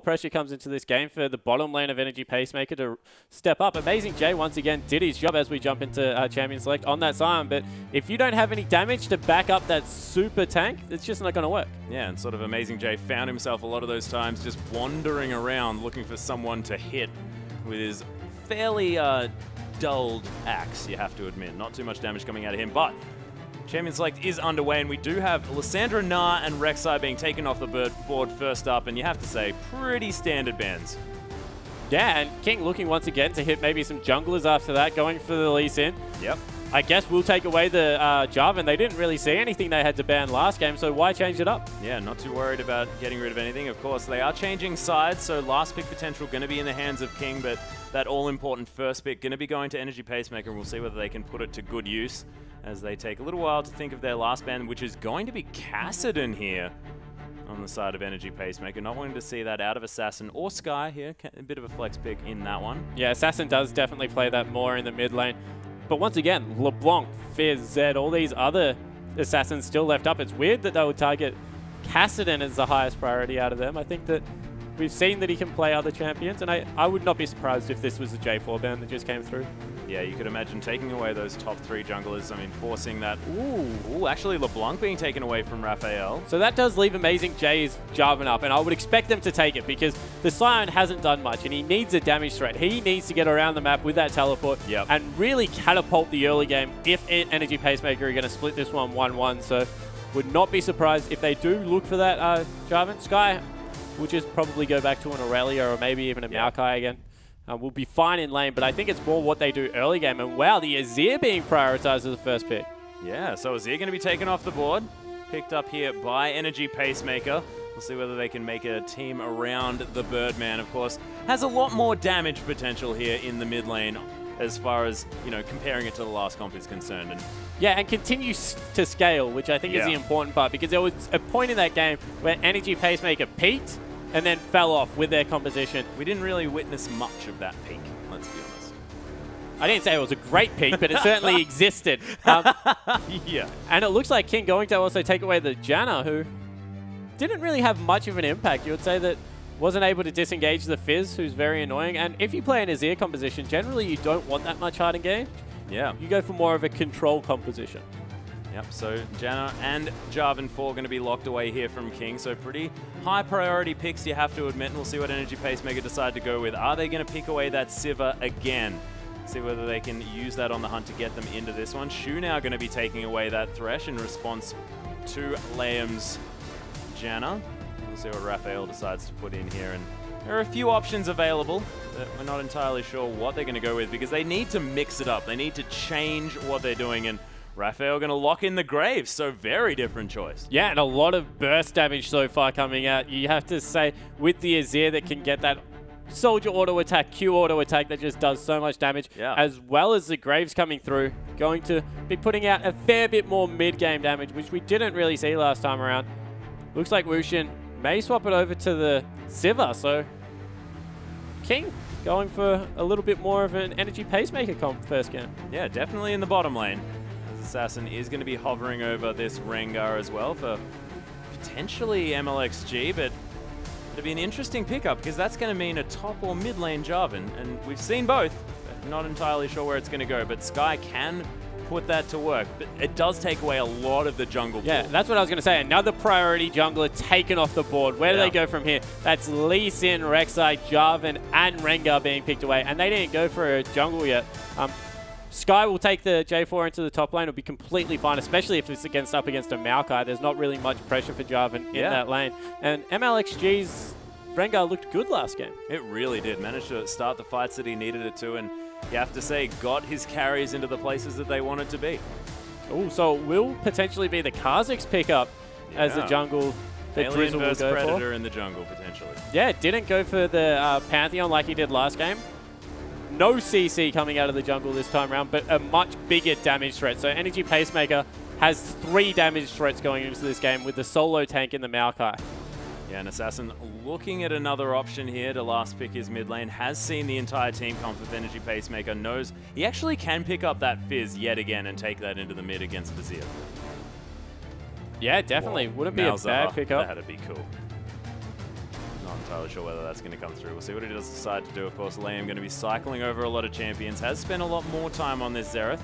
pressure comes into this game for the bottom lane of Energy Pacemaker to step up. Amazing J once again did his job as we jump into Champion Select on that Sion, but if you don't have any damage to back up that super tank, it's just not going to work. Yeah, and sort of Amazing J found himself a lot of those times just wandering around looking for someone to hit with his fairly dulled axe, you have to admit. Not too much damage coming out of him, but Champion Select is underway, and we do have Lysandra, Gnar, and Rek'Sai being taken off the board first up, and you have to say, pretty standard bans. Yeah, and King looking once again to hit maybe some junglers after that, going for the Lee Sin. Yep. I guess we'll take away the Jarvan. They didn't really see anything they had to ban last game, so why change it up? Yeah, not too worried about getting rid of anything. Of course, they are changing sides, so last pick potential going to be in the hands of King, but that all-important first pick going to be going to Energy Pacemaker, and we'll see whether they can put it to good use as they take a little while to think of their last ban, which is going to be Kassadin here on the side of Energy Pacemaker. Not wanting to see that out of Assassin or Skye here. A bit of a flex pick in that one. Yeah, Assassin does definitely play that more in the mid lane. But once again, LeBlanc, Fizz, Zed, all these other Assassins still left up. It's weird that they would target Kassadin as the highest priority out of them. I think that we've seen that he can play other champions, and I would not be surprised if this was a J4 ban that just came through. Yeah, you could imagine taking away those top 3 junglers. I mean, forcing that. Ooh, actually LeBlanc being taken away from Raphael. So that does leave Amazing J's Jarvan up, and I would expect them to take it because the Sion hasn't done much, and he needs a damage threat. He needs to get around the map with that teleport and really catapult the early game if Energy Pacemaker are going to split this one 1-1. So would not be surprised if they do look for that Jarvan. Skye will just probably go back to an Aurelia or maybe even a Maokai again. We'll be fine in lane, but I think it's more what they do early game. And wow, the Azir being prioritized as the first pick. Yeah, so Azir going to be taken off the board. Picked up here by Energy Pacemaker. We'll see whether they can make a team around the Birdman, of course. Has a lot more damage potential here in the mid lane as far as, you know, comparing it to the last comp is concerned. And yeah, and continues to scale, which I think is the important part, because there was a point in that game where Energy Pacemaker peaked and then fell off with their composition. We didn't really witness much of that peak, let's be honest. I didn't say it was a great peak, but it certainly existed. Yeah. And it looks like King going to also take away the Janna, who didn't really have much of an impact. You would say that wasn't able to disengage the Fizz, who's very annoying. And if you play an Azir composition, generally you don't want that much hard engage. Yeah. You go for more of a control composition. Yep, so Janna and Jarvan 4 going to be locked away here from King, so pretty high priority picks, you have to admit, and we'll see what Energy Pacemaker decide to go with. Are they going to pick away that Sivir again? See whether they can use that on the hunt to get them into this one. Shu now going to be taking away that Thresh in response to Liam's Janna. We'll see what Raphael decides to put in here, and there are a few options available that we're not entirely sure what they're going to go with because they need to mix it up. They need to change what they're doing, and Raphael going to lock in the Graves, so very different choice. Yeah, and a lot of burst damage so far coming out. You have to say, with the Azir that can get that Soldier auto attack, Q auto attack that just does so much damage, as well as the Graves coming through, going to be putting out a fair bit more mid-game damage, which we didn't really see last time around. Looks like Wushin may swap it over to the Sivir, so King going for a little bit more of an Energy Pacemaker comp first game. Yeah, definitely in the bottom lane. Assassin is going to be hovering over this Rengar as well for potentially MLXG, but it'll be an interesting pickup because that's going to mean a top or mid lane Jarvan, and we've seen both. Not entirely sure where it's going to go, but Skye can put that to work, but it does take away a lot of the jungle pool. Yeah, that's what I was going to say. Another priority jungler taken off the board. Where do they go from here? That's Lee Sin, Rek'Sai, Jarvan, and Rengar being picked away, and they didn't go for a jungle yet. Skye will take the J4 into the top lane. It'll be completely fine, especially if it's up against a Maokai. There's not really much pressure for Jarvan in that lane. And MLXG's Rengar looked good last game. It really did. Managed to start the fights that he needed it to, and you have to say, got his carries into the places that they wanted to be. Oh, so it will potentially be the Kha'Zix pickup as the jungle that Alien Drizzle will versus go Predator for. in the jungle, potentially. Yeah, didn't go for the Pantheon like he did last game. No CC coming out of the jungle this time around, but a much bigger damage threat. So Energy Pacemaker has 3 damage threats going into this game with the solo tank in the Maokai. Yeah, and Assassin looking at another option here to last pick his mid lane, has seen the entire team comp with Energy Pacemaker, knows he actually can pick up that Fizz yet again and take that into the mid against Vizier. Yeah, definitely. Wouldn't be a bad pickup. That'd be cool. Not entirely sure whether that's going to come through. We'll see what he does decide to do. Of course, Liam going to be cycling over a lot of champions. Has spent a lot more time on this Xerath.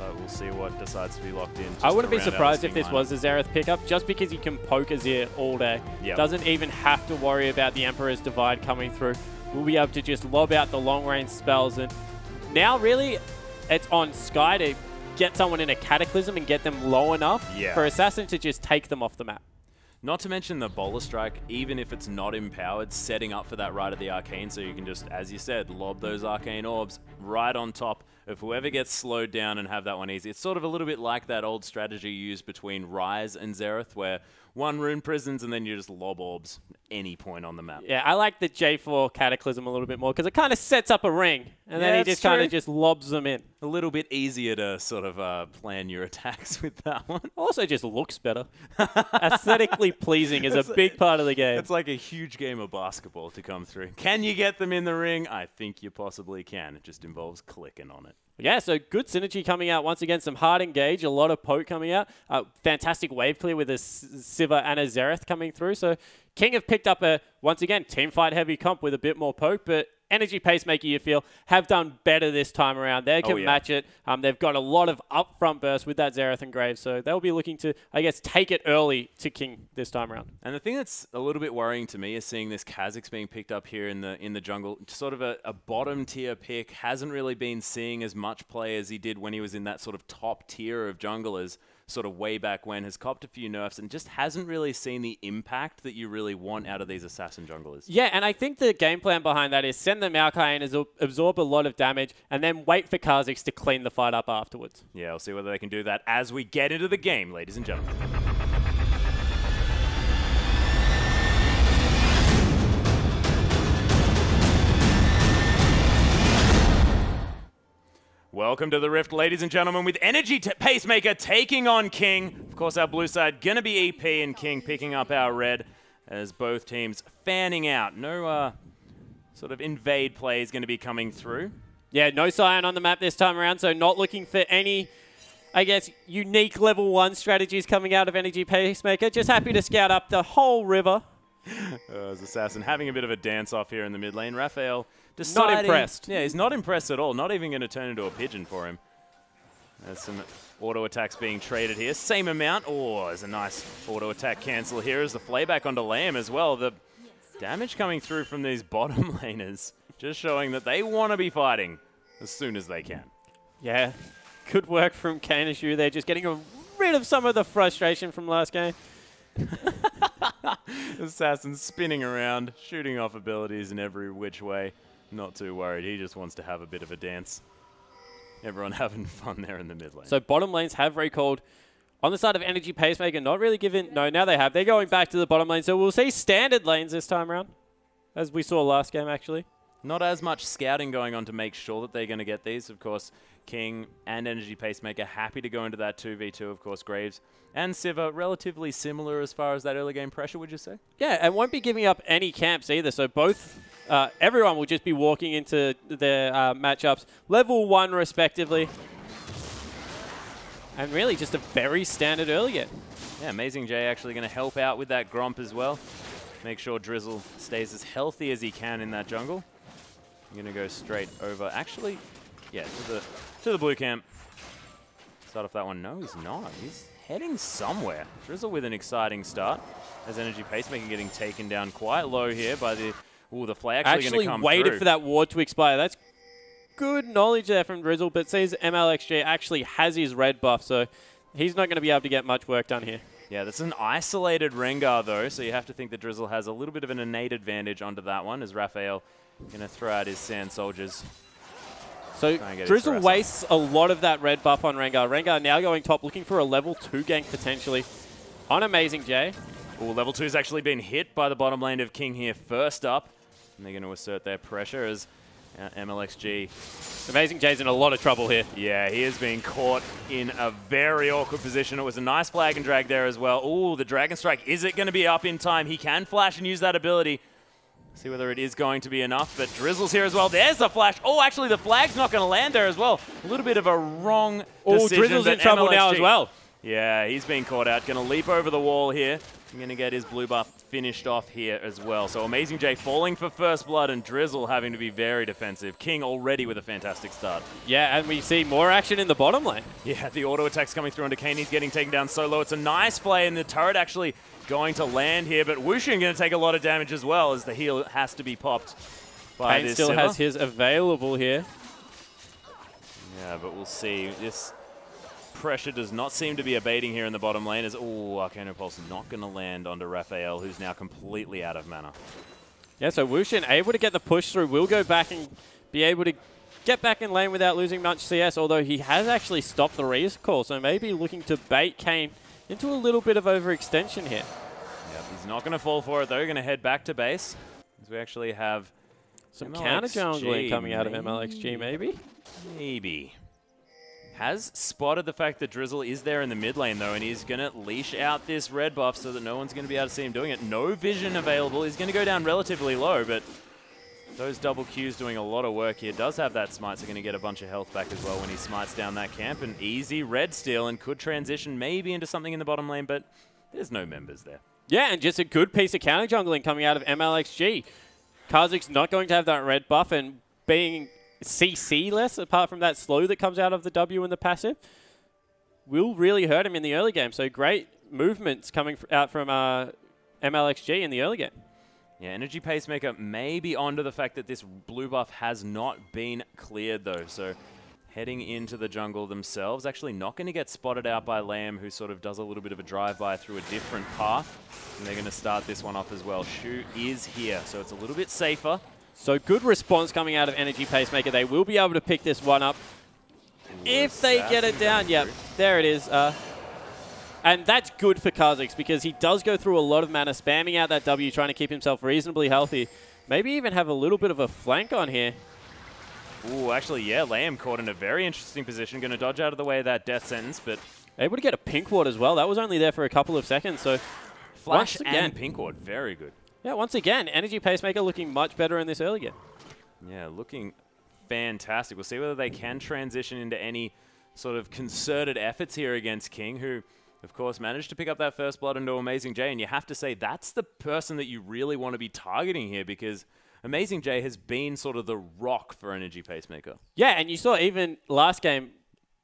But we'll see what decides to be locked in. I wouldn't be surprised if this was a Xerath pickup, just because he can poke Azir all day. Yep. Doesn't even have to worry about the Emperor's Divide coming through. We'll be able to just lob out the long-range spells. And now, really, it's on Sky to get someone in a Cataclysm and get them low enough for Assassin to just take them off the map. Not to mention the Bola Strike, even if it's not empowered, setting up for that Rite of the Arcane, so you can just, as you said, lob those Arcane Orbs right on top of whoever gets slowed down and have that one easy. It's sort of a little bit like that old strategy used between Ryze and Xerath, where one rune prisons and then you just lob orbs any point on the map. Yeah, I like the J4 Cataclysm a little bit more because it kind of sets up a ring and then he just kind of just lobs them in. A little bit easier to sort of plan your attacks with that one. Also just looks better. Aesthetically pleasing is a big part of the game. It's like a huge game of basketball to come through. Can you get them in the ring? I think you possibly can. It just involves clicking on it. Yeah, so good synergy coming out. Once again, some hard engage, a lot of poke coming out. Fantastic wave clear with a Sivir and a Xerath coming through. So King have picked up a, once again, teamfight heavy comp with a bit more poke, but Energy Pacemaker, you feel, have done better this time around. They can match it. They've got a lot of upfront bursts with that Xerath and Graves, so they'll be looking to, I guess, take it early to King this time around. And the thing that's a little bit worrying to me is seeing this Kha'Zix being picked up here in the jungle. Sort of a bottom tier pick. Hasn't really been seeing as much play as he did when he was in that sort of top tier of junglers, sort of way back when, has copped a few nerfs and just hasn't really seen the impact that you really want out of these assassin junglers. Yeah, and I think the game plan behind that is send them Maokai and absorb a lot of damage and then wait for Kha'Zix to clean the fight up afterwards. Yeah, we'll see whether they can do that as we get into the game, ladies and gentlemen. Welcome to the Rift, ladies and gentlemen, with Energy Pacemaker taking on King. Of course, our blue side going to be EP and King picking up our red as both teams fanning out. No sort of invade play is going to be coming through. Yeah, no Sion on the map this time around, so not looking for any, I guess, unique level 1 strategies coming out of Energy Pacemaker. Just happy to scout up the whole river. As Assassin having a bit of a dance-off here in the mid lane. Raphael deciding, not impressed. Yeah, he's not impressed at all. Not even going to turn into a pigeon for him. There's some auto attacks being traded here. Same amount. Oh, there's a nice auto attack cancel here as the flayback onto Liam as well. The damage coming through from these bottom laners just showing that they want to be fighting as soon as they can. Yeah, good work from Kaneshu. They're just getting rid of some of the frustration from last game. Assassin spinning around, shooting off abilities in every which way. Not too worried. He just wants to have a bit of a dance. Everyone having fun there in the mid lane. So bottom lanes have recalled. On the side of Energy Pacemaker, not really given... No, now they have. They're going back to the bottom lane. So we'll see standard lanes this time around, as we saw last game, actually. Not as much scouting going on to make sure that they're going to get these. Of course, King and Energy Pacemaker happy to go into that 2v2. Of course, Graves and Sivir relatively similar as far as that early game pressure, would you say? Yeah, and won't be giving up any camps either. So both, everyone will just be walking into their matchups, level 1 respectively. And really just a very standard early game. Yeah, Amazing J actually going to help out with that Gromp as well. Make sure Drizzle stays as healthy as he can in that jungle. I'm going to go straight over. Actually, yeah, to the blue camp. Start off that one. No, he's not. He's heading somewhere. Drizzle with an exciting start. As Energy Pacemaker getting taken down quite low here by the... Ooh, the flay actually going to come waited through. For that ward to expire. That's good knowledge there from Drizzle, but sees MLXG actually has his red buff, so he's not going to be able to get much work done here. Yeah, that's an isolated Rengar, though, so you have to think that Drizzle has a little bit of an innate advantage onto that one, as Raphael going to throw out his Sand Soldiers. So Drizzle wastes a lot of that red buff on Rengar. Rengar now going top, looking for a level 2 gank potentially on Amazing J. Ooh, level 2's actually been hit by the bottom lane of King here first up. And they're going to assert their pressure as MLXG. Amazing J's in a lot of trouble here. Yeah, he is being caught in a very awkward position. It was a nice flag and drag there as well. Ooh, the Dragon Strike, is it going to be up in time? He can flash and use that ability. See whether it is going to be enough, but Drizzle's here as well. There's the flash. Oh, actually, the flag's not going to land there as well. A little bit of a wrong decision. Oh, Drizzle's in trouble now as well. Yeah, he's being caught out. Going to leap over the wall here. going to get his blue buff finished off here as well. So Amazing J falling for first blood and Drizzle having to be very defensive. King already with a fantastic start. Yeah, and we see more action in the bottom lane. Yeah, the auto attacks coming through onto Kane. He's getting taken down solo. It's a nice play, and the turret actually going to land here, but Wushin going to take a lot of damage as well as the heal has to be popped by Kane this still Sivir. has his available here. Yeah, but we'll see. This pressure does not seem to be abating here in the bottom lane as, Arcano Pulse not going to land onto Raphael, who's now completely out of mana. Yeah, so Wushin able to get the push through, will go back and be able to get back in lane without losing much CS, although he has actually stopped the recall, so maybe looking to bait Kane into a little bit of overextension here. Yep, he's not going to fall for it though, going to head back to base. As we actually have some counter jungling coming out of MLXG, maybe? Maybe. Has spotted the fact that Drizzle is there in the mid lane, though, and he's going to leash out this red buff so that no one's going to be able to see him doing it. No vision available. He's going to go down relatively low, but those double Qs doing a lot of work here. Does have that smite, so going to get a bunch of health back as well when he smites down that camp. An easy red steal and could transition maybe into something in the bottom lane, but there's no members there. Yeah, and just a good piece of counter jungling coming out of MLXG. Kha'Zix's not going to have that red buff, and being CC less, apart from that slow that comes out of the W and the passive, will really hurt him in the early game. So great movements coming out from MLXG in the early game. Yeah, Energy Pacemaker may be onto the fact that this blue buff has not been cleared, though. So heading into the jungle themselves, actually not going to get spotted out by Lamb, who sort of does a little bit of a drive-by through a different path. And they're going to start this one off as well. Shu is here, so it's a little bit safer. So good response coming out of Energy Pacemaker. They will be able to pick this one up if they get it down. Yep, there it is. And that's good for Kha'Zix because he does go through a lot of mana, spamming out that W, trying to keep himself reasonably healthy. Maybe even have a little bit of a flank on here. Ooh, actually, yeah, Lamb caught in a very interesting position. Going to dodge out of the way of that death sentence, but able to get a pink ward as well. That was only there for a couple of seconds. So flash and pink ward, very good. Yeah, once again, Energy Pacemaker looking much better in this early game. Yeah, looking fantastic. We'll see whether they can transition into any sort of concerted efforts here against King, who, of course, managed to pick up that first blood into Amazing J. And you have to say that's the person that you really want to be targeting here because Amazing J has been sort of the rock for Energy Pacemaker. Yeah, and you saw even last game,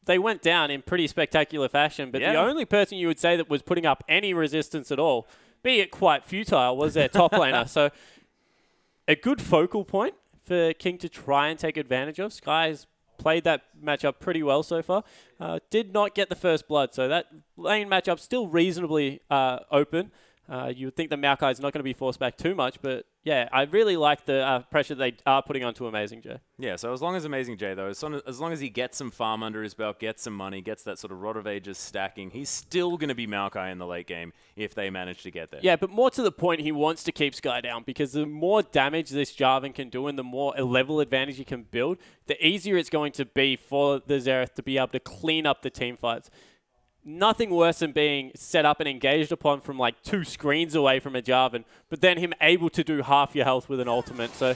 they went down in pretty spectacular fashion, but the only person you would say that was putting up any resistance at all, be it quite futile, was their top laner. So a good focal point for King to try and take advantage of. Sky's played that matchup pretty well so far. Did not get the first blood, so that lane matchup still reasonably open. You would think the Maokai is not going to be forced back too much, but yeah, I really like the pressure they are putting onto Amazing J. Yeah, so as long as Amazing J, though, as long as he gets some farm under his belt, gets some money, gets that sort of Rod of Ages stacking, he's still going to be Maokai in the late game if they manage to get there. Yeah, but more to the point, he wants to keep Sky down because the more damage this Jarvan can do and the more a level advantage he can build, the easier it's going to be for the Xerath to be able to clean up the team fights. Nothing worse than being set up and engaged upon from like 2 screens away from a Jarvan, but then him able to do half your health with an ultimate. So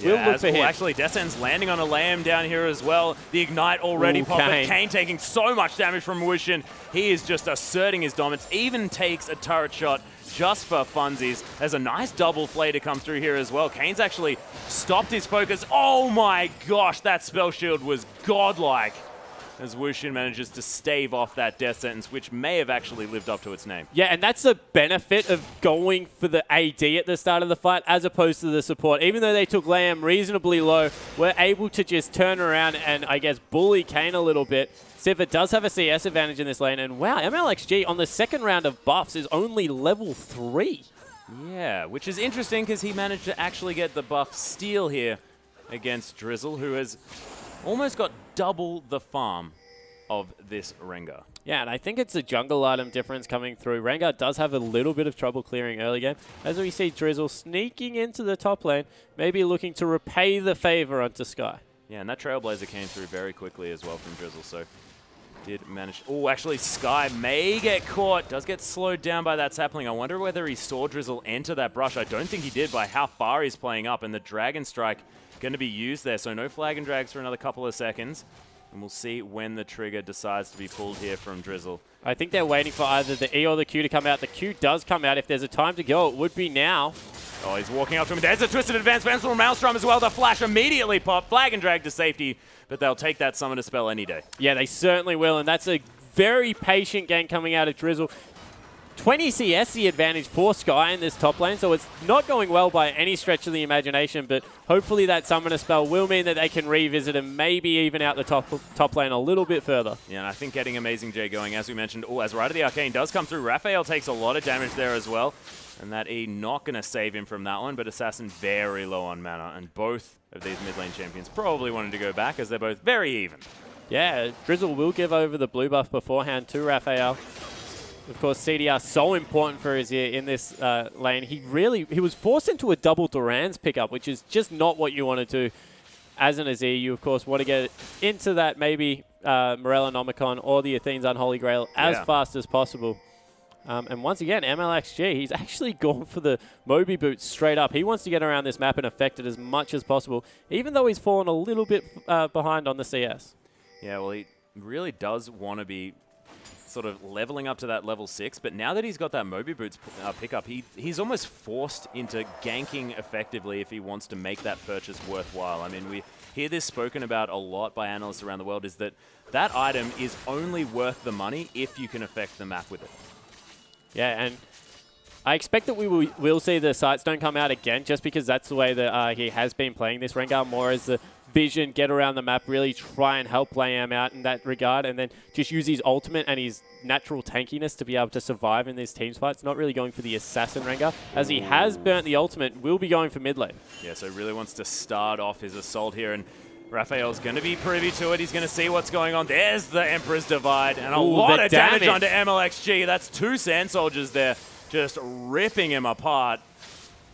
we'll look for him. Actually, Descent's landing on a Lamb down here as well. The Ignite already popping. Kane taking so much damage from Wushin. He is just asserting his dominance. Even takes a turret shot just for funsies. There's a nice double play to come through here as well. Kane's actually stopped his focus. Oh my gosh, that spell shield was godlike, as Wushin manages to stave off that death sentence, which may have actually lived up to its name. Yeah, and that's the benefit of going for the AD at the start of the fight as opposed to the support. Even though they took Lamb reasonably low, we're able to just turn around and, I guess, bully Kane a little bit. Sivir does have a CS advantage in this lane, and wow, MLXG on the second round of buffs is only level 3. Yeah, which is interesting because he managed to actually get the buff steal here against Drizzle, who has almost got double the farm of this Rengar. Yeah, and I think it's a jungle item difference coming through. Rengar does have a little bit of trouble clearing early game. As we see Drizzle sneaking into the top lane, maybe looking to repay the favor onto Sky. Yeah, and that Trailblazer came through very quickly as well from Drizzle, so did manage. Oh, actually, Sky may get caught. Does get slowed down by that sapling. I wonder whether he saw Drizzle enter that brush. I don't think he did by how far he's playing up, and the Dragon Strike going to be used there, so no flag and drags for another couple of seconds. And we'll see when the trigger decides to be pulled here from Drizzle. I think they're waiting for either the E or the Q to come out. The Q does come out. If there's a time to go, it would be now. Oh, he's walking up to him. There's a twisted advance from Maelstrom as well. The flash immediately pop. Flag and drag to safety, but they'll take that Summoner spell any day. Yeah, they certainly will, and that's a very patient gank coming out of Drizzle. 20 CS the advantage for Sky in this top lane, so it's not going well by any stretch of the imagination, but hopefully that Summoner spell will mean that they can revisit and maybe even out the top lane a little bit further. Yeah, and I think getting Amazing J going, as we mentioned, as Rite of the Arcane does come through, Raphael takes a lot of damage there as well, and that E not going to save him from that one, but Assassin very low on mana, and both of these mid lane champions probably wanted to go back as they're both very even. Yeah, Drizzle will give over the blue buff beforehand to Raphael. Of course, CDR so important for Azir in this lane. He was forced into a double Duran's pickup, which is just not what you want to do as an Azir. You, of course, want to get into that maybe Morellonomicon or the Athene's Unholy Grail as fast as possible. And once again, MLXG, he's actually gone for the Moby boots straight up. He wants to get around this map and affect it as much as possible, even though he's fallen a little bit behind on the CS. Yeah, well, he really does want to be sort of leveling up to that level 6, but now that he's got that Moby Boots pickup, he's almost forced into ganking effectively if he wants to make that purchase worthwhile. I mean, we hear this spoken about a lot by analysts around the world, is that that item is only worth the money if you can affect the map with it. Yeah, and I expect that we will see the Sightstone come out again, just because that's the way that he has been playing this Rengar, more as the vision, get around the map, really try and help Layam out in that regard, and then just use his ultimate and his natural tankiness to be able to survive in these team fights. Not really going for the Assassin Rengar, as he has burnt the ultimate, will be going for mid lane. Yeah, so really wants to start off his assault here, and Raphael's going to be privy to it. He's going to see what's going on. There's the Emperor's Divide, and a lot of damage onto MLXG. That's 2 Sand Soldiers there, just ripping him apart.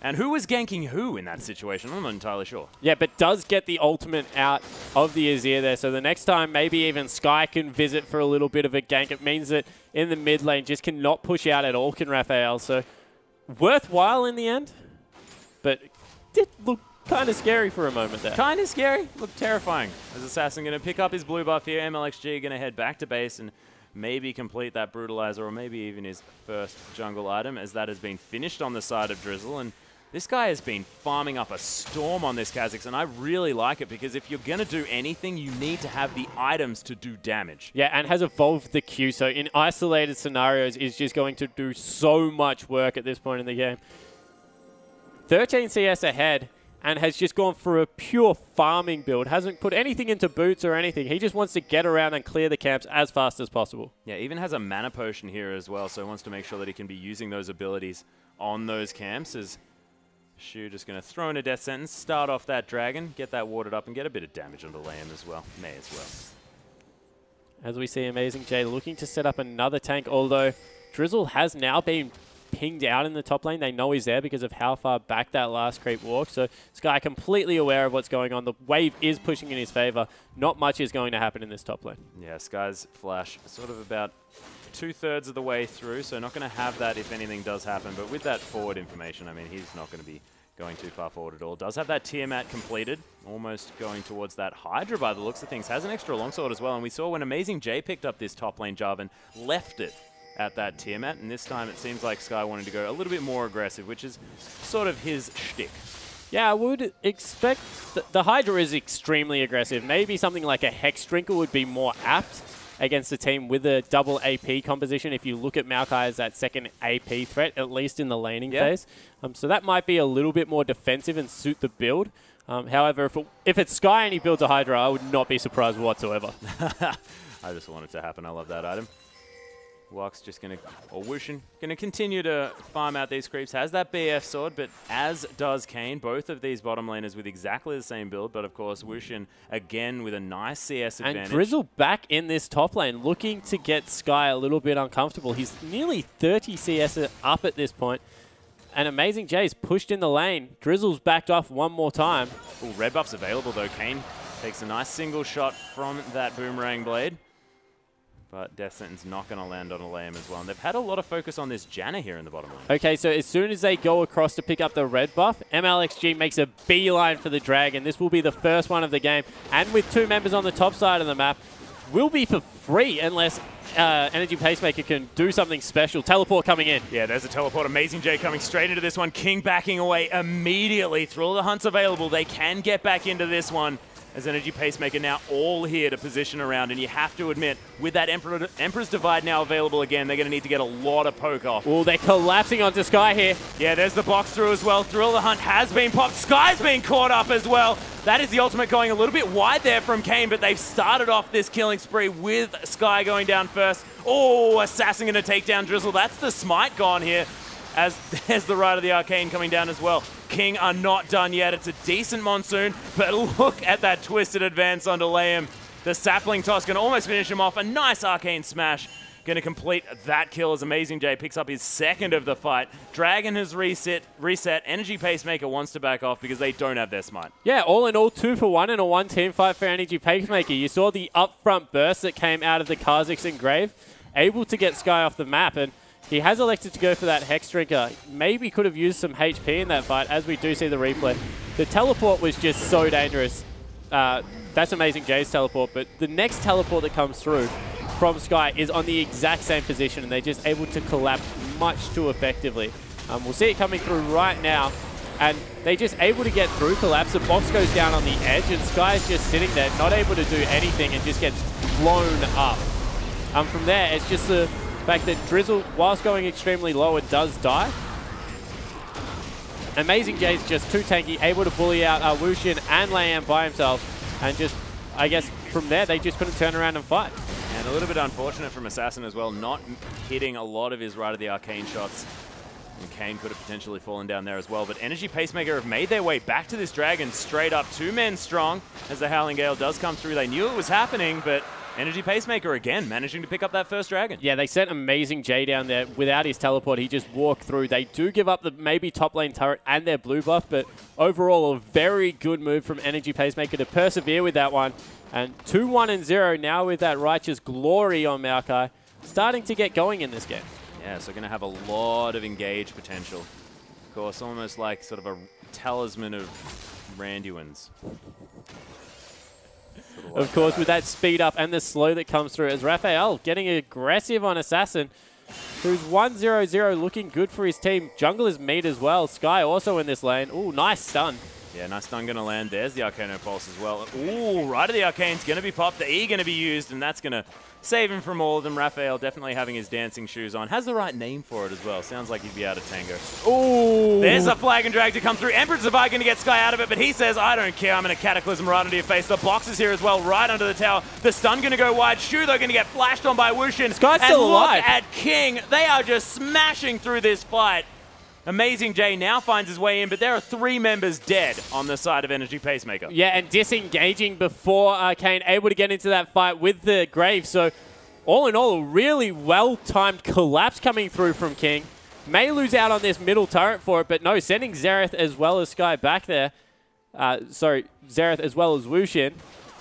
And who was ganking who in that situation? I'm not entirely sure. Yeah, but does get the ultimate out of the Azir there. So the next time, maybe even Sky can visit for a little bit of a gank. It means that in the mid lane, just cannot push out at all, can Raphael. So worthwhile in the end, but did look kind of scary for a moment there. Kind of scary. Looked terrifying. As Assassin going to pick up his blue buff here. MLXG going to head back to base and maybe complete that Brutalizer, or maybe even his first jungle item, as that has been finished on the side of Drizzle. And this guy has been farming up a storm on this Kha'Zix, and I really like it, because if you're going to do anything, you need to have the items to do damage. Yeah, and has evolved the Q, so in isolated scenarios is just going to do so much work at this point in the game. 13 CS ahead, and has just gone for a pure farming build. Hasn't put anything into boots or anything. He just wants to get around and clear the camps as fast as possible. Yeah, even has a mana potion here as well, so he wants to make sure that he can be using those abilities on those camps. As Shu just going to throw in a death sentence, start off that dragon, get that warded up, and get a bit of damage onto Layam as well. May as well. As we see Amazing J looking to set up another tank, although Drizzle has now been pinged out in the top lane. They know he's there because of how far back that last creep walked. So Sky completely aware of what's going on. The wave is pushing in his favor. Not much is going to happen in this top lane. Yeah, Sky's flash sort of about 2/3 of the way through, so not going to have that if anything does happen. But with that forward information, I mean, he's not going to be going too far forward at all. Does have that Tiamat completed, almost going towards that Hydra by the looks of things. Has an extra longsword as well, and we saw when Amazing J picked up this top lane, Jarvan left it at that Tiamat, and this time it seems like Sky wanted to go a little bit more aggressive, which is sort of his shtick. Yeah, I would expect the Hydra is extremely aggressive. Maybe something like a Hex Drinker would be more apt against a team with a double AP composition if you look at Maokai as that second AP threat, at least in the laning phase. So that might be a little bit more defensive and suit the build. However, if it's Sky and he builds a Hydra, I would not be surprised whatsoever. I just want it to happen. I love that item. Wax just going to, or Wushin, going to continue to farm out these creeps. Has that BF sword, but as does Kane. Both of these bottom laners with exactly the same build, but of course Wushin again with a nice CS advantage. And Drizzle back in this top lane, looking to get Sky a little bit uncomfortable. He's nearly 30 CS up at this point. And Amazing J's pushed in the lane. Drizzle's backed off one more time. Ooh, red buff's available though. Kane takes a nice single shot from that Boomerang Blade. But Death Sentence not going to land on a Layam as well. And they've had a lot of focus on this Janna here in the bottom lane. Okay, so as soon as they go across to pick up the red buff, MLXG makes a beeline for the Dragon. This will be the first one of the game. And with 2 members on the top side of the map, will be for free unless Energy Pacemaker can do something special. Teleport coming in. Yeah, there's a teleport. Amazing J coming straight into this one. King backing away immediately. Through all the hunts available, they can get back into this one. As Energy Pacemaker now all here to position around, and you have to admit, with that Emperor's Divide now available again, they're going to need to get a lot of poke off. Oh, they're collapsing onto Sky here. Yeah, there's the box through as well. Thrill the Hunt has been popped. Sky's been caught up as well. That is the ultimate going a little bit wide there from Kane, but they've started off this killing spree with Sky going down first. Oh, Assassin going to take down Drizzle. That's the smite gone here, as there's the Rite of the Arcane coming down as well. King are not done yet. It's a decent Monsoon, but look at that twisted advance onto Liam. The Sapling Toss can almost finish him off. A nice Arcane Smash. Going to complete that kill as Amazing J picks up his second of the fight. Dragon has reset. Energy Pacemaker wants to back off because they don't have their smite. Yeah, all in all, 2 for 1 in a 1-team fight for Energy Pacemaker. You saw the upfront burst that came out of the Kha'Zix Engrave, able to get Sky off the map, and he has elected to go for that Hex Drinker. Maybe could have used some HP in that fight, as we do see the replay. The teleport was just so dangerous. That's Amazing J's teleport, but the next teleport that comes through from Sky is on the exact same position, and they're just able to collapse much too effectively. We'll see it coming through right now, and they're just able to get through collapse. The box goes down on the edge, and Sky's just sitting there, not able to do anything, and just gets blown up. From there, it's just the fact that Drizzle, whilst going extremely low, it does die. Amazing J's just too tanky, able to bully out Wushin and Liam by himself, and just, I guess, from there, they just couldn't turn around and fight. And a little bit unfortunate from Assassin as well, not hitting a lot of his Rite of the Arcane shots. And Kane could have potentially fallen down there as well. But Energy Pacemaker have made their way back to this Dragon straight up, 2 men strong as the Howling Gale does come through. They knew it was happening, but Energy Pacemaker again managing to pick up that first Dragon. Yeah, they sent Amazing J down there without his teleport. He just walked through. They do give up the maybe top lane turret and their blue buff, but overall a very good move from Energy Pacemaker to persevere with that one. And 2-1-0 now with that Righteous Glory on Maokai, starting to get going in this game. Yeah, so going to have a lot of engage potential. Of course, almost like sort of a talisman of Randuin's. Of course, with that speed up and the slow that comes through, as Raphael getting aggressive on Assassin, who's 1-0-0, looking good for his team. Jungle is meat as well. Sky also in this lane. Ooh, nice stun. Yeah, nice stun going to land. There's the Arcano Pulse as well. Ooh, Rite of the Arcane's going to be popped. The E going to be used, and that's going to save him from all of them. Raphael definitely having his dancing shoes on. Has the right name for it as well. Sounds like he'd be out of tango. Ooh. There's a Flag and Drag to come through. Emperor's Divide going to get Sky out of it, but he says, I don't care. I'm going to Cataclysm right under your face. The box is here as well, right under the tower. The stun going to go wide. Shu, though, going to get flashed on by Wushin. Sky's still alive. Look at King. They are just smashing through this fight. Amazing J now finds his way in, but there are 3 members dead on the side of Energy Pacemaker. Yeah, and disengaging before Kane able to get into that fight with the Grave. So all in all, a really well-timed collapse coming through from King. May lose out on this middle turret for it, but no, sending Xerath as well as Sky back there. Sorry, Xerath as well as Wushin.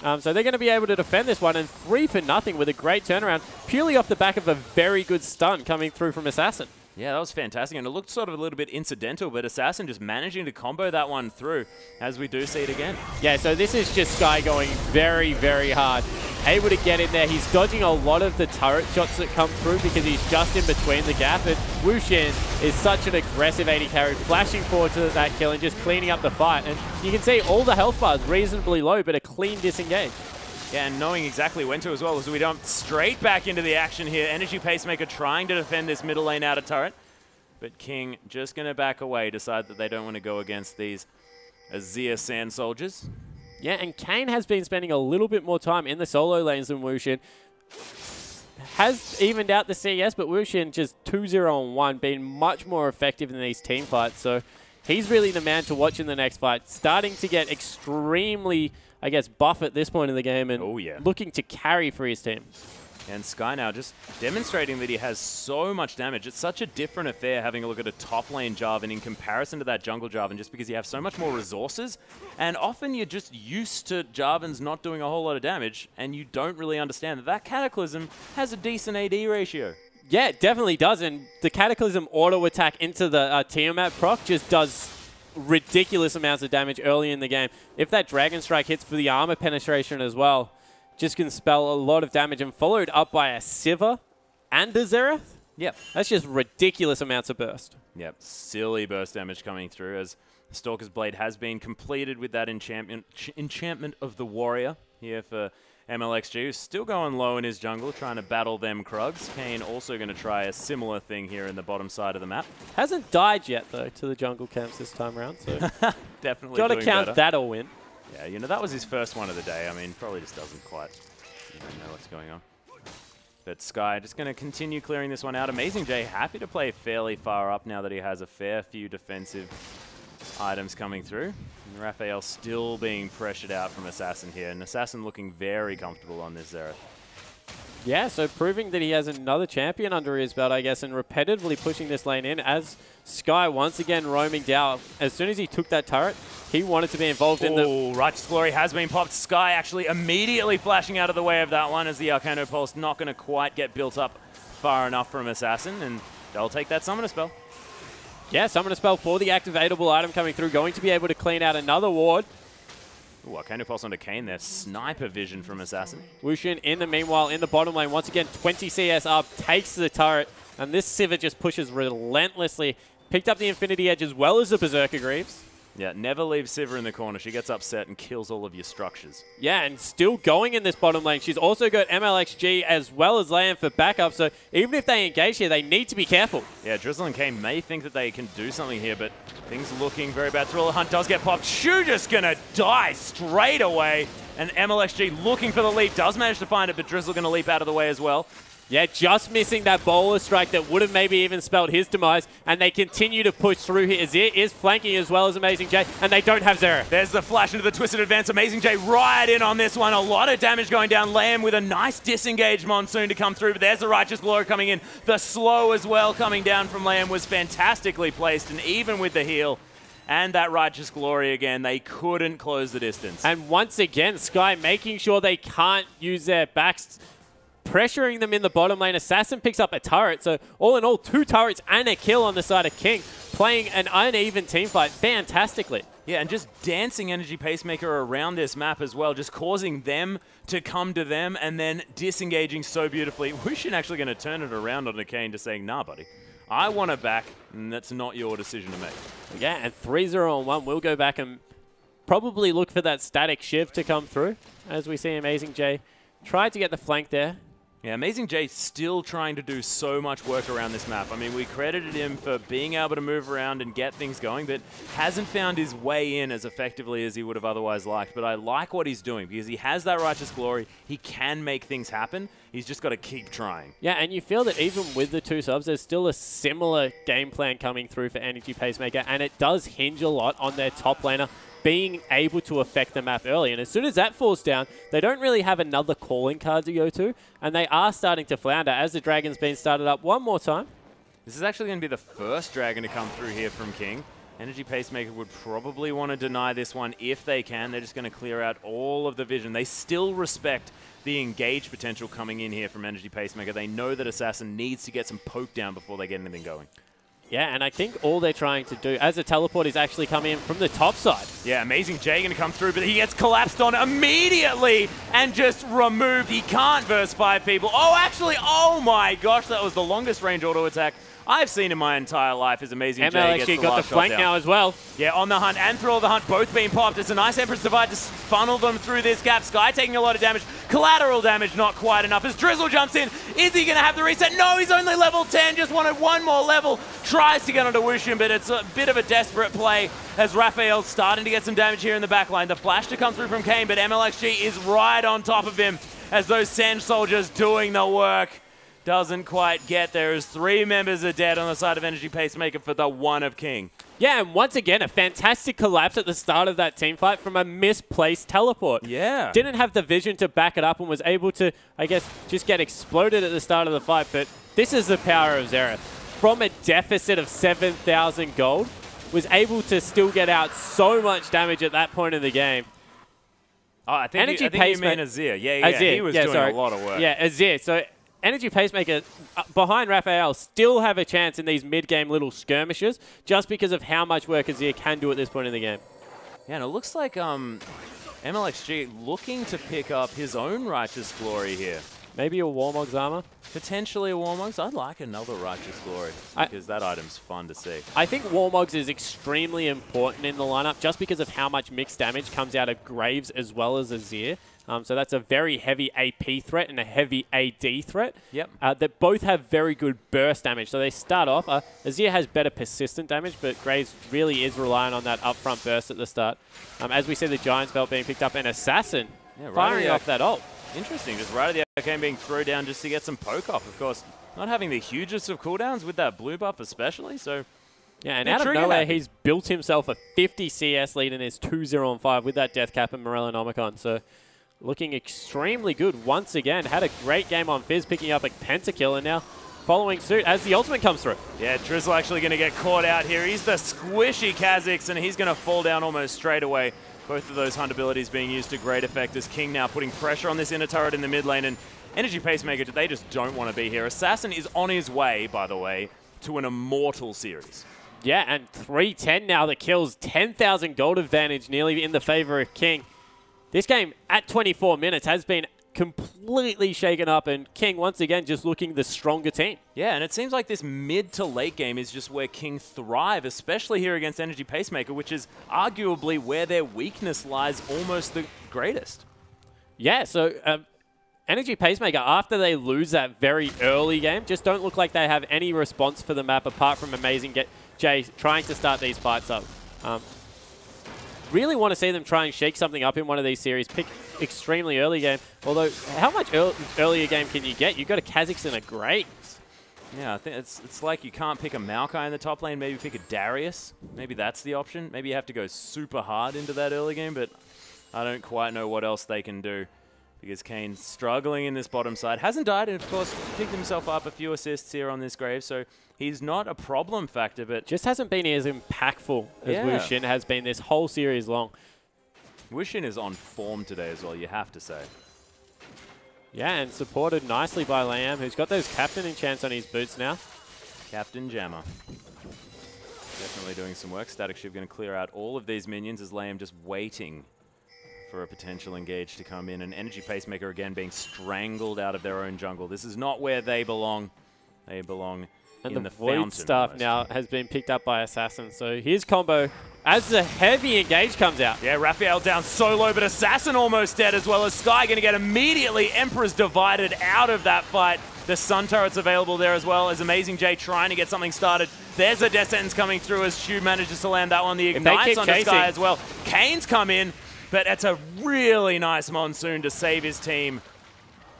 So they're going to be able to defend this one, and 3-0 with a great turnaround, purely off the back of a very good stun coming through from Assassin. Yeah, that was fantastic, and it looked sort of a little bit incidental, but Assassin just managing to combo that one through, as we do see it again. Yeah, so this is just Sky going very, very hard. Able to get in there. He's dodging a lot of the turret shots that come through because he's just in between the gap, and Wushin is such an aggressive AD carry, flashing forward to that kill and just cleaning up the fight. And you can see all the health bars reasonably low, but a clean disengage. Yeah, and knowing exactly when to as well, as we jump straight back into the action here. Energy Pacemaker trying to defend this middle lane outer turret. But King just going to back away, decide that they don't want to go against these Azir Sand Soldiers. Yeah, and Kane has been spending a little bit more time in the solo lanes than Wushin. Has evened out the CS, but Wushin just 2-0-1, being much more effective in these team fights. So he's really the man to watch in the next fight. Starting to get extremely, I guess, buff at this point in the game and looking to carry for his team. And Sky now just demonstrating that he has so much damage. It's such a different affair having a look at a top lane Jarvan in comparison to that jungle Jarvan, just because you have so much more resources. And often you're just used to Jarvans not doing a whole lot of damage, and you don't really understand that that Cataclysm has a decent AD ratio. Yeah, it definitely does. And the Cataclysm auto attack into the Tiamat proc just does ridiculous amounts of damage early in the game. If that Dragon Strike hits for the armor penetration as well, just can spell a lot of damage, and followed up by a Sivir and a Xerath. Yep. That's just ridiculous amounts of burst. Yep, silly burst damage coming through as Stalker's Blade has been completed with that enchantment of the Warrior here for MLXG, who's still going low in his jungle, trying to battle them Krugs. Kane also going to try a similar thing here in the bottom side of the map. Hasn't died yet, though, to the jungle camps this time around, so definitely got to count better. that a win. Yeah, you know, that was his first one of the day. I mean, probably just doesn't quite know what's going on. But Sky just going to continue clearing this one out. Amazing J happy to play fairly far up now that he has a fair few defensive items coming through. And Raphael still being pressured out from Assassin here. And Assassin looking very comfortable on this Xerath. Yeah, so proving that he has another champion under his belt, I guess, and repetitively pushing this lane in as Sky once again roaming down. As soon as he took that turret, he wanted to be involved in the... Righteous Glory has been popped. Sky actually immediately flashing out of the way of that one as the Arcano Pulse not going to quite get built up far enough from Assassin, and they'll take that Summoner Spell. Yeah, Summoner Spell for the activatable item coming through, going to be able to clean out another ward. Ooh, Arcano Pulse onto Kane there. Sniper vision from Assassin. Wushin in the meanwhile in the bottom lane. Once again, 20 CS up, takes the turret, and this Sivir just pushes relentlessly. Picked up the Infinity Edge as well as the Berserker Greaves. Yeah, never leave Sivir in the corner. She gets upset and kills all of your structures. Yeah, and still going in this bottom lane. She's also got MLXG as well as Liam for backup, so even if they engage here, they need to be careful. Yeah, Drizzle and Kane may think that they can do something here, but things looking very bad. Thriller Hunt does get popped. Shu just going to die straight away. And MLXG looking for the leap. Does manage to find it, but Drizzle going to leap out of the way as well. Yeah, just missing that bowler strike that would have maybe even spelled his demise, and they continue to push through here. Azir is flanking as well as Amazing J, and they don't have Xerath. There's the flash into the Twisted Advance. Amazing J right in on this one. A lot of damage going down. Lamb with a nice disengaged Monsoon to come through, but there's the Righteous Glory coming in. The slow as well coming down from Lamb was fantastically placed, and even with the heal and that Righteous Glory again, they couldn't close the distance. And once again, Sky making sure they can't use their backs, pressuring them in the bottom lane. Assassin picks up a turret, so all in all, 2 turrets and a kill on the side of King, playing an uneven team fight fantastically. Yeah, and just dancing Energy Pacemaker around this map as well, just causing them to come to them and then disengaging so beautifully. Wushin actually going to turn it around on the Kane to saying, nah, buddy, I want it back, and that's not your decision to make. Yeah, and 3-0 on 1. We'll go back and probably look for that static shiv to come through, as we see Amazing J try to get the flank there. Yeah, Amazing J still trying to do so much work around this map. I mean, we credited him for being able to move around and get things going, but hasn't found his way in as effectively as he would have otherwise liked. But I like what he's doing because he has that Righteous Glory. He can make things happen. He's just got to keep trying. Yeah, and you feel that even with the 2 subs, there's still a similar game plan coming through for Energy Pacemaker, and it does hinge a lot on their top laner being able to affect the map early. And as soon as that falls down, they don't really have another calling card to go to, and they are starting to flounder as the Dragon's been started up one more time. This is actually going to be the first Dragon to come through here from King. Energy Pacemaker would probably want to deny this one if they can. They're just going to clear out all of the vision. They still respect the engage potential coming in here from Energy Pacemaker. They know that Assassin needs to get some poke down before they get anything going. Yeah, and I think all they're trying to do, as a teleport is actually coming in from the top side. Yeah, Amazing J going to come through, but he gets collapsed on immediately and just removed. He can't verse 5 people. Oh, actually, oh my gosh, that was the longest range auto attack I've seen in my entire life. Is Amazing J gets the got the flank now as well. Yeah, on the hunt and Thrill of the Hunt both being popped. It's a nice Empress Divide to funnel them through this gap. Sky taking a lot of damage. Collateral damage not quite enough as Drizzle jumps in. Is he going to have the reset? No, he's only level 10. Just wanted one more level. Tries to get onto Wushin, but it's a bit of a desperate play as Raphael's starting to get some damage here in the backline. The flash to come through from Kane, but MLXG is right on top of him as those Sand Soldiers doing the work. Doesn't quite get there as 3 members are dead on the side of Energy Pacemaker for the 1 of King. Yeah, and once again, a fantastic collapse at the start of that team fight from a misplaced teleport. Yeah. Didn't have the vision to back it up and was able to, I guess, just get exploded at the start of the fight. But this is the power of Xerath. From a deficit of 7,000 gold, was able to still get out so much damage at that point in the game. Oh, I think you mean Azir. Yeah, Azir. He was doing a lot of work. Yeah, Azir. So Energy Pacemaker behind Raphael still have a chance in these mid-game little skirmishes just because of how much work Azir can do at this point in the game. Yeah, and it looks like MLXG looking to pick up his own Righteous Glory here. Maybe a Warmog's armor? Potentially a Warmog's. I'd like another Righteous Glory because that item's fun to see. I think Warmog's is extremely important in the lineup just because of how much mixed damage comes out of Graves as well as Azir. So that's a very heavy AP threat and a heavy AD threat. Yep. That both have very good burst damage. So they start off. Azir has better persistent damage, but Graves really is relying on that upfront burst at the start. As we see the Giant's Belt being picked up, and Assassin firing off that ult. Interesting, just right at the arcane being thrown down just to get some poke off. Of course, not having the hugest of cooldowns with that blue buff especially, so... Yeah, and out of nowhere, he's built himself a 50 CS lead and is 2-0-5 with that Death Cap and Morellonomicon, so looking extremely good once again. Had a great game on Fizz, picking up a pentakill, and now following suit as the ultimate comes through. Yeah, Drizzle actually going to get caught out here. He's the squishy Kha'Zix, and he's going to fall down almost straight away. Both of those hunt abilities being used to great effect as King now putting pressure on this inner turret in the mid lane, and Energy Pacemaker, they just don't want to be here. Assassin is on his way, by the way, to an immortal series. Yeah, and 310 now that kills 10,000 gold advantage nearly in the favor of King. This game at 24 minutes has been completely shaken up, and King once again just looking the stronger team. Yeah, and it seems like this mid to late game is just where King thrive, especially here against Energy Pacemaker, which is arguably where their weakness lies almost the greatest. Yeah, so Energy Pacemaker, after they lose that very early game, just don't look like they have any response for the map apart from Amazing Jay trying to start these fights up. Really want to see them try and shake something up in one of these series. Pick extremely early game. Although, how much earlier game can you get? You've got a Kha'Zix and a Graves. Yeah, I think it's like you can't pick a Maokai in the top lane. Maybe pick a Darius. Maybe that's the option. Maybe you have to go super hard into that early game, but I don't quite know what else they can do. Because Kane's struggling in this bottom side. Hasn't died, and of course, picked himself up a few assists here on this Grave, so he's not a problem factor, but... Just hasn't been as impactful as Wushin has been this whole series long. Wushin is on form today as well, you have to say. Yeah, and supported nicely by Lamb, who's got those Captain enchants on his boots now. Captain Jammer. Definitely doing some work. Static Shiv going to clear out all of these minions as Lamb just waiting for a potential engage to come in, and Energy Pacemaker again being strangled out of their own jungle. This is not where they belong. They belong in the fountain. Void Staff now has been picked up by Assassin, so here's combo as the heavy engage comes out. Yeah, Raphael down so low, but Assassin almost dead, as well as Sky going to get immediately Emperor's Divided out of that fight. The Sun Turret's available there as well, as Amazing Jay trying to get something started. There's a Death Sentence coming through as Shu manages to land that one. The Ignite's onto Sky as well. Kane's come in, but it's a really nice Monsoon to save his team.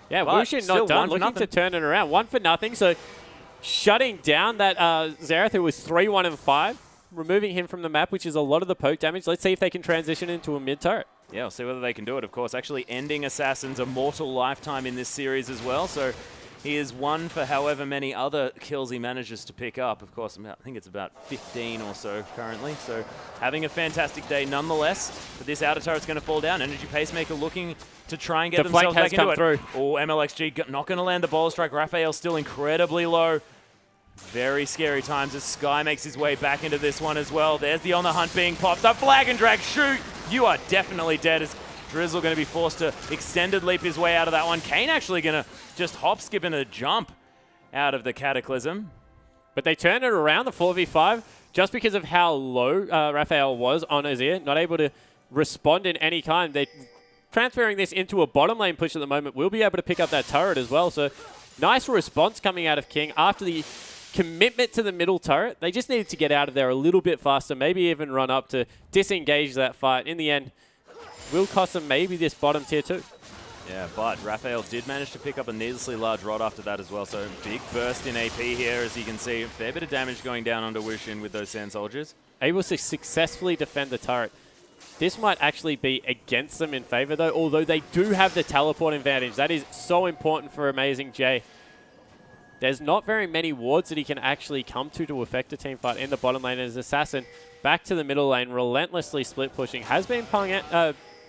Yeah, Wushin not done, looking to turn it around. 1-0, so shutting down that Xerath, who was 3-1-5, removing him from the map, which is a lot of the poke damage. Let's see if they can transition into a mid turret. Yeah, we'll see whether they can do it, of course. Actually ending Assassin's immortal lifetime in this series as well, so he is one for however many other kills he manages to pick up. Of course, I think it's about 15 or so currently. So having a fantastic day nonetheless. But this outer turret's going to fall down. Energy Pacemaker looking to try and get themselves back into it. Oh, MLXG not going to land the ball strike. Raphael still incredibly low. Very scary times as Sky makes his way back into this one as well. There's the On the Hunt being popped up. Flag and drag, shoot! You are definitely dead as Drizzle going to be forced to extended leap his way out of that one. Kane actually going to just hop, skip, and a jump out of the Cataclysm. But they turn it around, the 4v5, just because of how low Raphael was on Azir, not able to respond in any kind. They're transferring this into a bottom lane push at the moment. We'll be able to pick up that turret as well. So nice response coming out of King after the commitment to the middle turret. They just needed to get out of there a little bit faster, maybe even run up to disengage that fight. In the end, will cost them maybe this bottom tier 2. Yeah, but Raphael did manage to pick up a needlessly large rod after that as well, so big burst in AP here, as you can see. A fair bit of damage going down onto Wushin with those Sand Soldiers. Able to successfully defend the turret. This might actually be against them in favor though, although they do have the teleport advantage. That is so important for Amazing Jay. There's not very many wards that he can actually come to affect a team fight in the bottom lane, as Assassin back to the middle lane, relentlessly split pushing, has been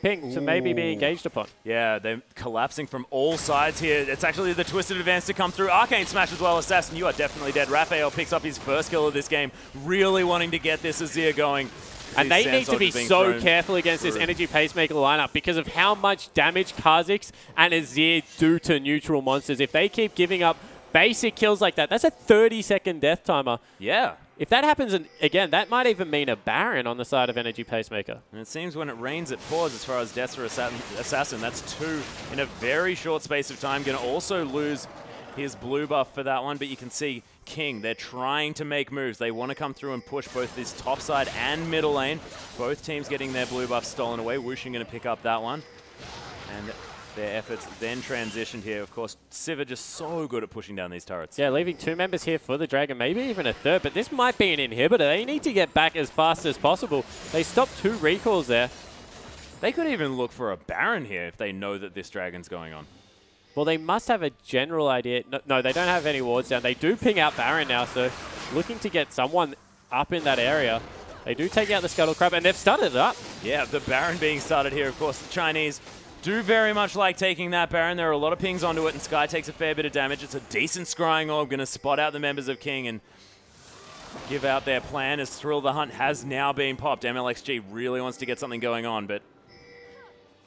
pinged to maybe be engaged upon. Yeah, they're collapsing from all sides here. It's actually the Twisted Advance to come through. Arcane Smash as well. Assassin, you are definitely dead. Raphael picks up his first kill of this game, really wanting to get this Azir going. And they need to be so careful against this Energy Pacemaker lineup because of how much damage Kha'Zix and Azir do to neutral monsters. If they keep giving up basic kills like that, that's a 30-second death timer. Yeah. If that happens, again, that might even mean a Baron on the side of Energy Pacemaker. And it seems when it rains, it pours as far as deaths for Assassin. That's 2 in a very short space of time. Going to also lose his blue buff for that one, but you can see King, they're trying to make moves. They want to come through and push both this top side and middle lane. Both teams getting their blue buff stolen away. Wushin going to pick up that one. And their efforts then transitioned here. Of course, Sivir just so good at pushing down these turrets. Yeah, leaving 2 members here for the Dragon, maybe even a 3rd, but this might be an inhibitor. They need to get back as fast as possible. They stopped 2 recalls there. They could even look for a Baron here if they know that this Dragon's going on. Well, they must have a general idea. No, they don't have any wards down. They do ping out Baron now, so looking to get someone up in that area. They do take out the Scuttle Crab, and they've started it up. Yeah, the Baron being started here. Of course, the Chinese do very much like taking that Baron. There are a lot of pings onto it, and Sky takes a fair bit of damage. It's a decent scrying orb, going to spot out the members of King and give out their plan as Thrill the Hunt has now been popped. MLXG really wants to get something going on, but...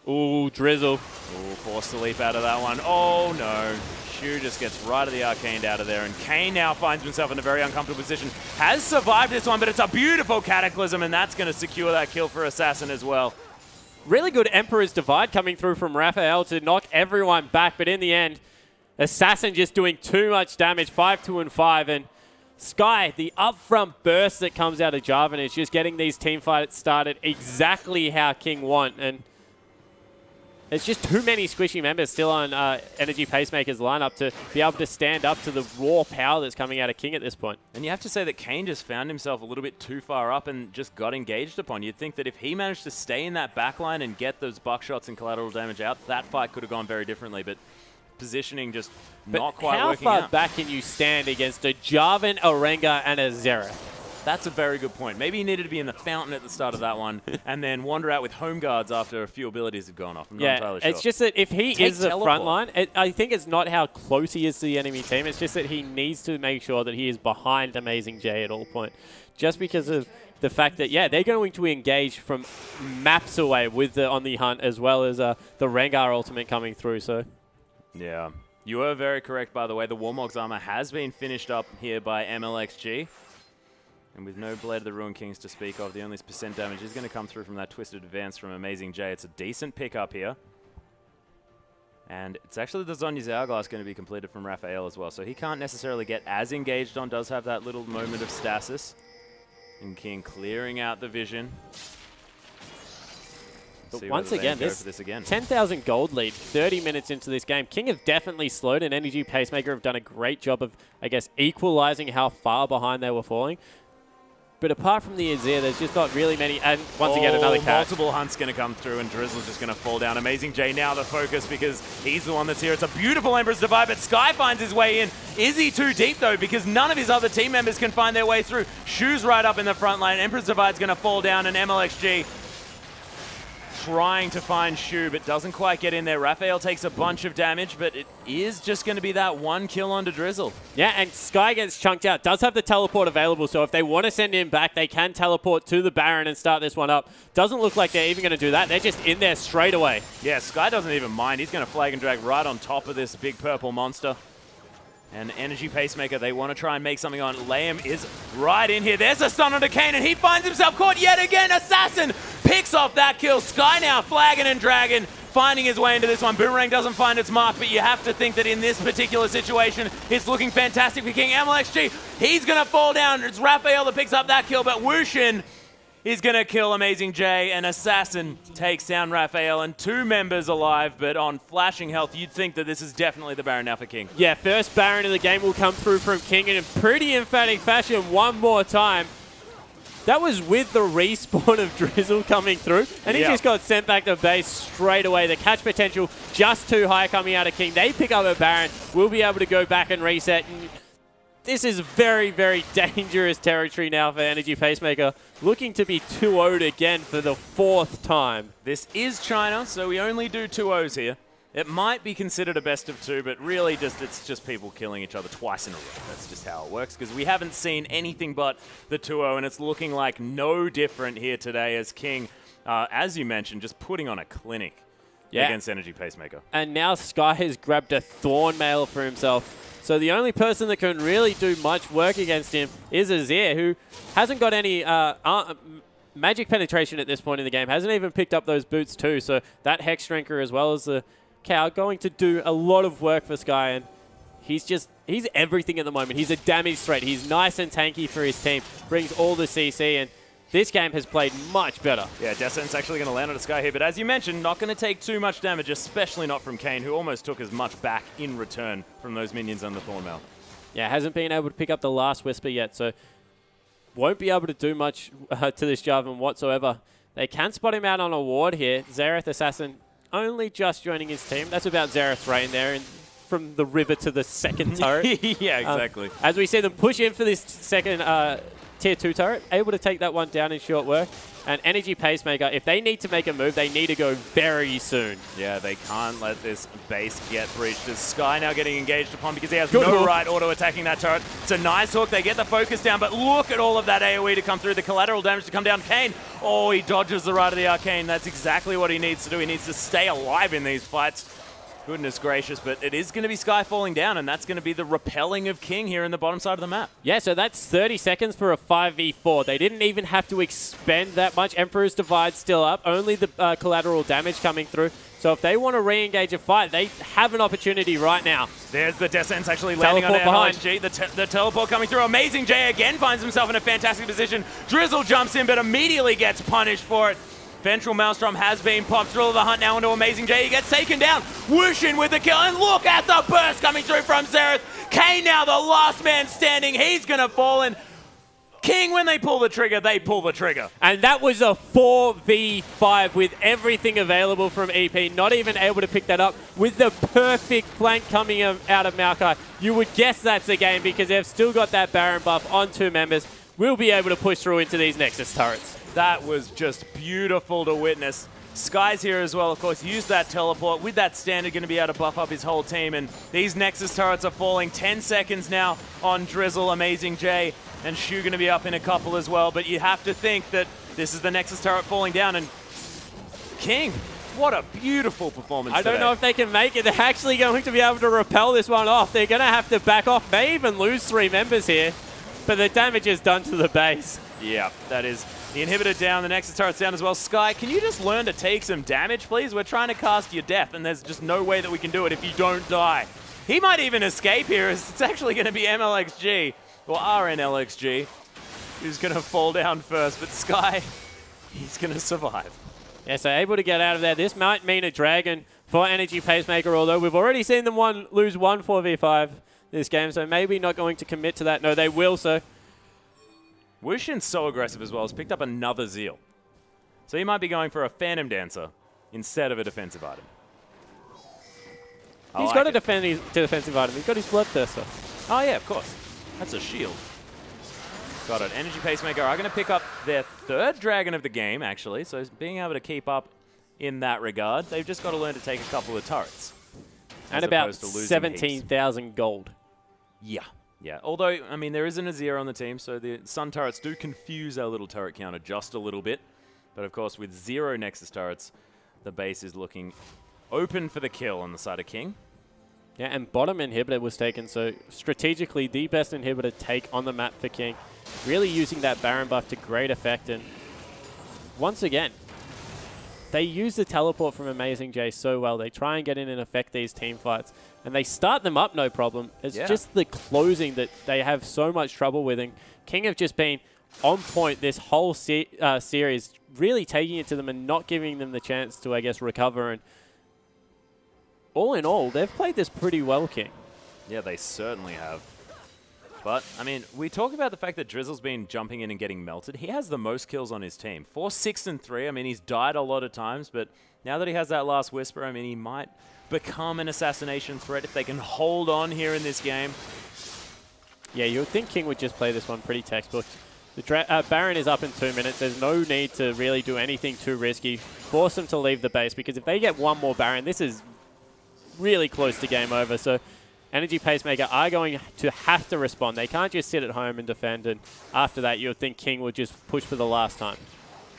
Ooh, Drizzle. Ooh, forced to leap out of that one. Oh, no. Shu just gets right of the Arcane out of there, and Kane now finds himself in a very uncomfortable position. Has survived this one, but it's a beautiful Cataclysm, and that's going to secure that kill for Assassin as well. Really good Emperor's Divide coming through from Raphael to knock everyone back, but in the end, Assassin just doing too much damage, 5-2 and 5, and Sky, the upfront burst that comes out of Jarvan is just getting these team fights started exactly how King want, and there's just too many squishy members still on Energy Pacemaker's lineup to be able to stand up to the raw power that's coming out of King at this point. And you have to say that Kane just found himself a little bit too far up and just got engaged upon. You'd think that if he managed to stay in that backline and get those buckshots and collateral damage out, that fight could have gone very differently, but positioning just not quite working out. How far back can you stand against a Jarvan, a Rengar, and a Xerath? That's a very good point. Maybe he needed to be in the fountain at the start of that one and then wander out with home guards after a few abilities had gone off. I'm not entirely sure. It's just that if he is the front line, I think it's not how close he is to the enemy team. It's just that he needs to make sure that he is behind Amazing J at all point. Just because of the fact that, yeah, they're going to engage from maps away with on the hunt as well as the Rengar ultimate coming through. So, yeah. You were very correct, by the way. The Warmog's armor has been finished up here by MLXG. And with no Blade of the Ruined Kings to speak of, the only percent damage is going to come through from that Twisted Advance from Amazing J. It's a decent pickup here. And it's actually the Zhonya's Hourglass going to be completed from Raphael as well. So he can't necessarily get as engaged on, does have that little moment of stasis. And King clearing out the vision. But once again, this 10,000 gold lead, 30 minutes into this game. King have definitely slowed, and Energy Pacemaker have done a great job of, I guess, equalizing how far behind they were falling. But apart from the Azir, there's just not really many. And once again, another catch. Multiple hunts going to come through, and Drizzle's just going to fall down. Amazing J now the focus because he's the one that's here. It's a beautiful Emperor's Divide, but Sky finds his way in. Is he too deep, though? Because none of his other team members can find their way through. Shu's right up in the front line. Emperor's Divide's going to fall down, and MLXG trying to find Shu, but doesn't quite get in there. Raphael takes a bunch of damage, but it is just going to be that one kill onto Drizzle. Yeah, and Sky gets chunked out. Does have the teleport available, so if they want to send him back, they can teleport to the Baron and start this one up. Doesn't look like they're even going to do that. They're just in there straight away. Yeah, Sky doesn't even mind. He's going to flag and drag right on top of this big purple monster. And Energy Pacemaker, they want to try and make something on. Liam is right in here. There's a stun onto Kane, and he finds himself caught yet again. Assassin picks off that kill. Sky now flagging and dragging, finding his way into this one. Boomerang doesn't find its mark, but you have to think that in this particular situation, it's looking fantastic for King. MLXG, he's going to fall down. It's Raphael that picks up that kill, but Wushin is going to kill Amazing J, and Assassin takes down Raphael, and 2 members alive, but on flashing health, you'd think that this is definitely the Baron now for King. Yeah, first Baron of the game will come through from King in a pretty emphatic fashion one more time. That was with the respawn of Drizzle coming through, and he just got sent back to base straight away. The catch potential just too high coming out of King. They pick up a Baron. We'll be able to go back and reset. And this is very, very dangerous territory now for Energy Pacemaker, looking to be 2-0'd again for the 4th time. This is China, so we only do 2-0s here. It might be considered a best of 2, but really it's just people killing each other twice in a row. That's just how it works, because we haven't seen anything but the 2-0, and it's looking like no different here today as King, as you mentioned, just putting on a clinic against Energy Pacemaker. And now Sky has grabbed a Thorn Mail for himself. So the only person that can really do much work against him is Azir, who hasn't got any magic penetration at this point in the game, hasn't even picked up those boots too. So that Hex Drinker as well as the Cow going to do a lot of work for Sky, and he's everything at the moment. He's a damage threat. He's nice and tanky for his team, brings all the CC, and this game has played much better. Yeah, Descent's actually going to land on a Sky here, but as you mentioned, not going to take too much damage, especially not from Kayn, who almost took as much back in return from those minions on the Thornmail. Yeah, hasn't been able to pick up the last Whisper yet, so won't be able to do much to this Jarvan whatsoever. They can spot him out on a ward here. Xerath Assassin only just joining his team. That's about Xerath's reign there, and from the river to the second turret. Yeah, exactly. As we see them push in for this second tier 2 turret, able to take that one down in short work. And Energy Pacemaker, if they need to make a move, they need to go very soon. Yeah, they can't let this base get breached. Is Sky now getting engaged upon because he has no right auto-attacking that turret. It's a nice hook. They get the focus down, but look at all of that AoE to come through, the collateral damage to come down. Kayn, oh, he dodges the right of the Arcane. That's exactly what he needs to do. He needs to stay alive in these fights. Goodness gracious, but it is going to be Sky falling down, and that's going to be the repelling of King here in the bottom side of the map. Yeah, so that's 30 seconds for a 5v4. They didn't even have to expend that much. Emperor's Divide still up, only the collateral damage coming through. So if they want to re-engage a fight, they have an opportunity right now. There's the Descent's actually landing on LHG. The teleport coming through. Amazing J again finds himself in a fantastic position. Drizzle jumps in, but immediately gets punished for it. Ventral Maelstrom has been popped. Thrill of the Hunt now into Amazing J. He gets taken down. Whoosh in with the kill. And look at the burst coming through from Xerath. Kayn now the last man standing. He's going to fall in. King, when they pull the trigger, they pull the trigger. And that was a 4v5 with everything available from EP. Not even able to pick that up with the perfect flank coming out of Maokai. You would guess that's the game because they've still got that Baron buff on 2 members. We'll be able to push through into these Nexus turrets. That was just beautiful to witness. Sky's here as well, of course, used that teleport. With that standard, going to be able to buff up his whole team. And these Nexus turrets are falling. 10 seconds now on Drizzle, Amazing J, and Shu going to be up in a couple as well. But you have to think that this is the Nexus turret falling down. And King, what a beautiful performance today. I don't know if they can make it. They're actually going to be able to repel this one off. They're going to have to back off. May even lose 3 members here. But the damage is done to the base. Yeah, that is the inhibitor down, the Nexus turret's down as well. Sky, can you just learn to take some damage, please? We're trying to cast your death, and there's just no way that we can do it if you don't die. He might even escape here, as it's actually going to be MLXG, or RNLXG, who's going to fall down first. But Sky, he's going to survive. Yeah, so able to get out of there. This might mean a dragon for Energy Pacemaker, although we've already seen them lose 1 4v5 this game, so maybe not going to commit to that. No, they will, so Wushin's so aggressive as well. He's picked up another Zeal. So he might be going for a Phantom Dancer instead of a defensive item. He's got a defensive item. He's got his Bloodthirster. Oh, yeah, of course. That's a shield. Got it. Energy Pacemaker are going to pick up their 3rd dragon of the game, actually. So being able to keep up in that regard, they've just got to learn to take a couple of turrets. And about 17,000 gold. Yeah. Yeah, although, I mean, there isn't a 0 on the team, so the Sun turrets do confuse our little turret counter just a little bit. But, of course, with 0 Nexus turrets, the base is looking open for the kill on the side of King. Yeah, and bottom inhibitor was taken, so strategically the best inhibitor take on the map for King. Really using that Baron buff to great effect, and once again, they use the teleport from Amazing J so well. They try and get in and affect these team fights. And they start them up no problem. It's just the closing that they have so much trouble with. And King have just been on point this whole series, really taking it to them and not giving them the chance to, I guess, recover. And all in all, they've played this pretty well, King. Yeah, they certainly have. But, I mean, we talk about the fact that Drizzle's been jumping in and getting melted. He has the most kills on his team. 4, 6, and 3. I mean, he's died a lot of times, but now that he has that last Whisper, I mean, he might become an assassination threat if they can hold on here in this game. Yeah, you would think King would just play this one pretty textbook. The Baron is up in 2 minutes. There's no need to really do anything too risky. Force them to leave the base, because if they get one more Baron, this is really close to game over. So Energy Pacemaker are going to have to respond. They can't just sit at home and defend, and after that you would think King would just push for the last time.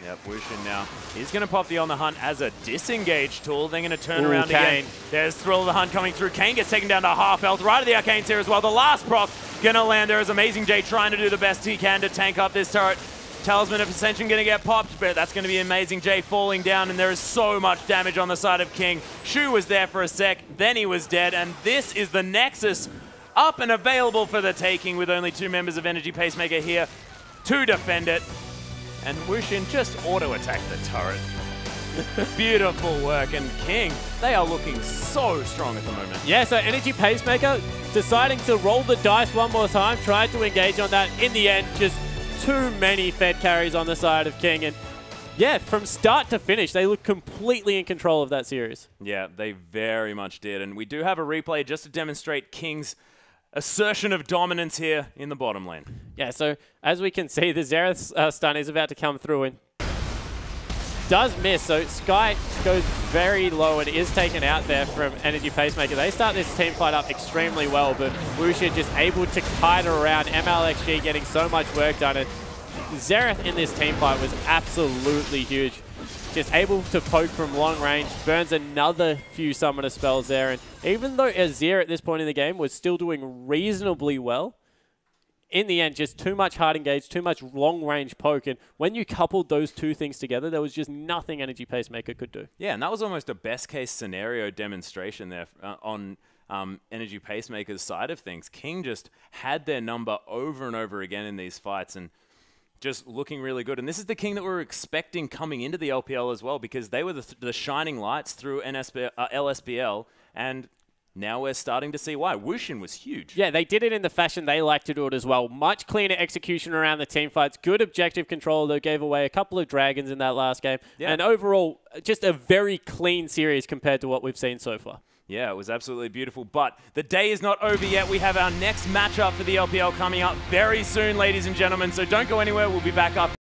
Yep, Wushin now. He's going to pop the On the Hunt as a disengage tool. They're going to turn around again. There's Thrill of the Hunt coming through. Kane gets taken down to half health. Right of the Arcane's here as well. The last proc going to land there as Amazing J trying to do the best he can to tank up this turret. Talisman of Ascension going to get popped, but that's going to be Amazing J falling down, and there is so much damage on the side of King. Shu was there for a sec, then he was dead, and this is the Nexus up and available for the taking with only 2 members of Energy Pacemaker here to defend it. And Wushin just auto-attack the turret. Beautiful work, and King, they are looking so strong at the moment. Yeah, so Energy Pacemaker deciding to roll the dice one more time, tried to engage on that. In the end, just too many Fed carries on the side of King, and yeah, from start to finish, they look completely in control of that series. Yeah, they very much did, and we do have a replay just to demonstrate King's assertion of dominance here in the bottom lane. Yeah, so as we can see, the Xerath stun is about to come through and does miss. So Sky goes very low and is taken out there from Energy Pacemaker. They start this team fight up extremely well, but Wuxia just able to kite around. MLXG getting so much work done. And Xerath in this team fight was absolutely huge. Just able to poke from long range, burns another few summoner spells there. And even though Azir at this point in the game was still doing reasonably well, in the end, just too much hard engage, too much long range poke. And when you coupled those two things together, there was just nothing Energy Pacemaker could do. Yeah, and that was almost a best case scenario demonstration there on Energy Pacemaker's side of things. King just had their number over and over again in these fights, and just looking really good. And this is the King that we were expecting coming into the LPL as well, because they were the shining lights through LSPL, and now we're starting to see why. Wushin was huge. Yeah, they did it in the fashion they like to do it as well. Much cleaner execution around the team fights. Good objective control. They gave away a couple of dragons in that last game. Yeah. And overall, just a very clean series compared to what we've seen so far. Yeah, it was absolutely beautiful. But the day is not over yet. We have our next matchup for the LPL coming up very soon, ladies and gentlemen. So don't go anywhere. We'll be back up.